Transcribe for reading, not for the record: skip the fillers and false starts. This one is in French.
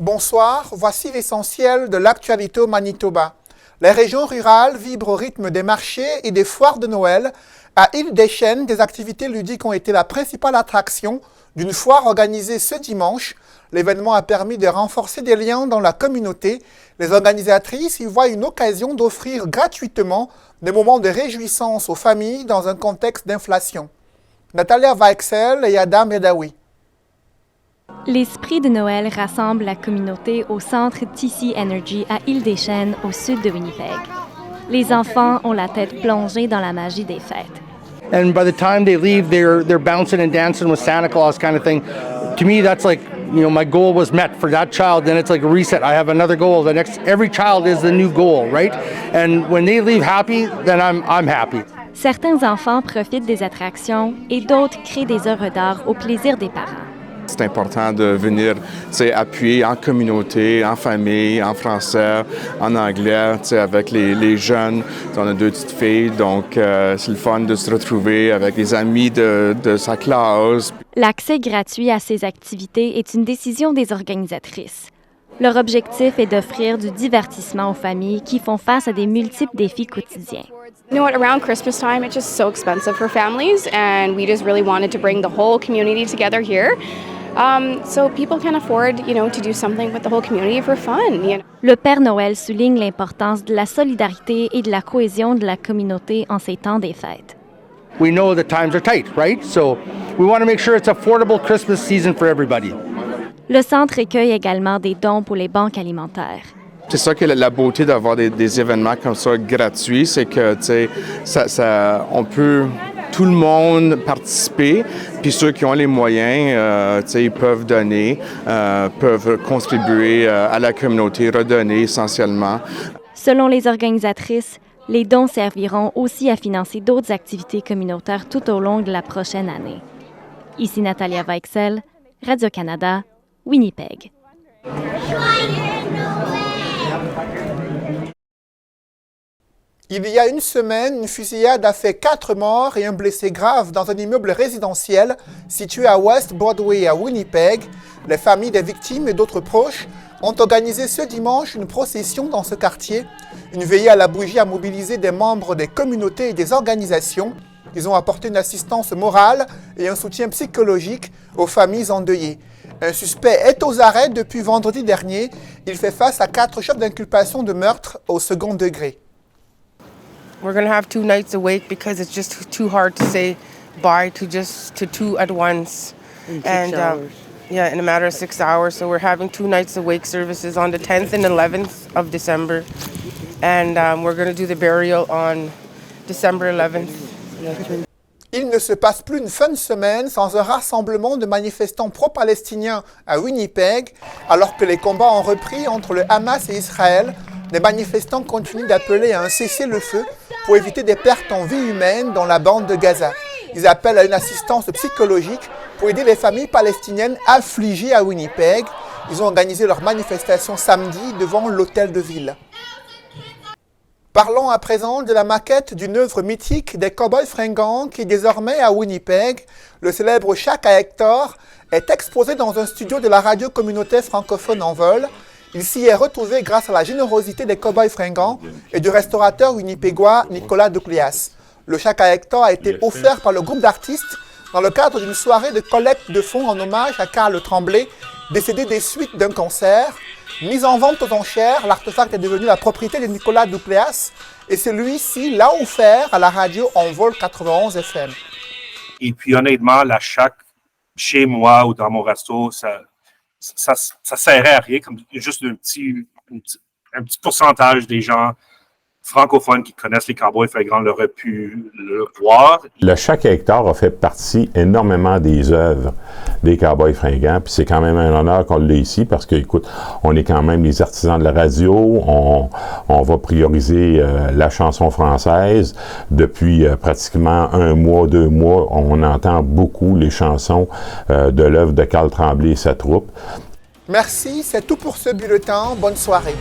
Bonsoir, voici l'essentiel de l'actualité au Manitoba. Les régions rurales vibrent au rythme des marchés et des foires de Noël. À Île-des-Chênes, des activités ludiques ont été la principale attraction d'une foire organisée ce dimanche. L'événement a permis de renforcer des liens dans la communauté. Les organisatrices y voient une occasion d'offrir gratuitement des moments de réjouissance aux familles dans un contexte d'inflation. Natalia Weichsel et Adam Edaoui. L'esprit de Noël rassemble la communauté au centre TC Energy à Île-des-Chênes, au sud de Winnipeg. Les enfants ont la tête plongée dans la magie des fêtes. And by the time they leave, they're bouncing and dancing with Santa Claus kind of thing. To me, that's like, my goal was met for that child. Then it's like a reset. I have another goal. Every child is the new goal, right? And when they leave happy, then I'm happy. Certains enfants profitent des attractions et d'autres créent des œuvres d'art au plaisir des parents. C'est important de venir appuyer en communauté, en famille, en français, en anglais, avec les jeunes. On a 2 petites filles, donc c'est le fun de se retrouver avec des amis de sa classe. L'accès gratuit à ces activités est une décision des organisatrices. Leur objectif est d'offrir du divertissement aux familles qui font face à des multiples défis quotidiens. You know what, around Christmas time, it's just so expensive for families, and we just really wanted to bring the whole community together here. So people can afford, to do something with the whole community for fun. Le Père Noël souligne l'importance de la solidarité et de la cohésion de la communauté en ces temps des fêtes. We know that times are tight, right? So we want to make sure it's affordable Christmas season for everybody. Le centre recueille également des dons pour les banques alimentaires. C'est ça que la beauté d'avoir des événements comme ça gratuits, c'est que on peut tout le monde participer, puis ceux qui ont les moyens, ils peuvent donner, peuvent contribuer à la communauté, redonner essentiellement. Selon les organisatrices, les dons serviront aussi à financer d'autres activités communautaires tout au long de la prochaine année. Ici Natalia Weichsel, Radio-Canada, Winnipeg. Il y a une semaine, une fusillade a fait 4 morts et un blessé grave dans un immeuble résidentiel situé à West Broadway à Winnipeg. Les familles des victimes et d'autres proches ont organisé ce dimanche une procession dans ce quartier. Une veillée à la bougie a mobilisé des membres des communautés et des organisations. Ils ont apporté une assistance morale et un soutien psychologique aux familles endeuillées. Un suspect est aux arrêts depuis vendredi dernier. Il fait face à 4 chefs d'inculpation de meurtre au second degré. We're going to have 2 nights awake because it's just too hard to say bye to 2 at once. In 6 hours. In a matter of 6 hours. So we're having 2 nights awake services on the 10th and 11th of December. And we're going to do the burial on December 11th. Il ne se passe plus une fin de semaine sans un rassemblement de manifestants pro-palestiniens à Winnipeg. Alors que les combats ont repris entre le Hamas et Israël, les manifestants continuent d'appeler à un cessez-le-feu pour éviter des pertes en vie humaine dans la bande de Gaza. Ils appellent à une assistance psychologique pour aider les familles palestiniennes affligées à Winnipeg. Ils ont organisé leur manifestation samedi devant l'hôtel de ville. Parlons à présent de la maquette d'une œuvre mythique des Cowboys fringants qui est désormais à Winnipeg. Le célèbre Shack à Hector est exposé dans un studio de la radio communautaire francophone en vol. Il s'y est retrouvé grâce à la générosité des Cowboys fringants et du restaurateur winnipégois Nicolas Duclias. Le Shack à Hector a été offert par le groupe d'artistes dans le cadre d'une soirée de collecte de fonds en hommage à Carl Tremblay, décédé des suites d'un cancer. Mis en vente aux enchères, l'artefact est devenu la propriété de Nicolas Duclias et celui-ci l'a offert à la radio en vol 91 FM. Et puis honnêtement, la Shack chez moi ou dans mon resto, ça serrait à rien, comme juste un petit pourcentage des gens francophones qui connaissent les Cowboys fringants l'auraient pu le voir. Le Shack à Hector a fait partie énormément des œuvres des Cowboys fringants, puis c'est quand même un honneur qu'on l'ait ici parce que, écoute, on est quand même les artisans de la radio, on va prioriser la chanson française. Depuis pratiquement 1 mois, 2 mois, on entend beaucoup les chansons de l'œuvre de Carl Tremblay et sa troupe. Merci, c'est tout pour ce bulletin. Bonne soirée.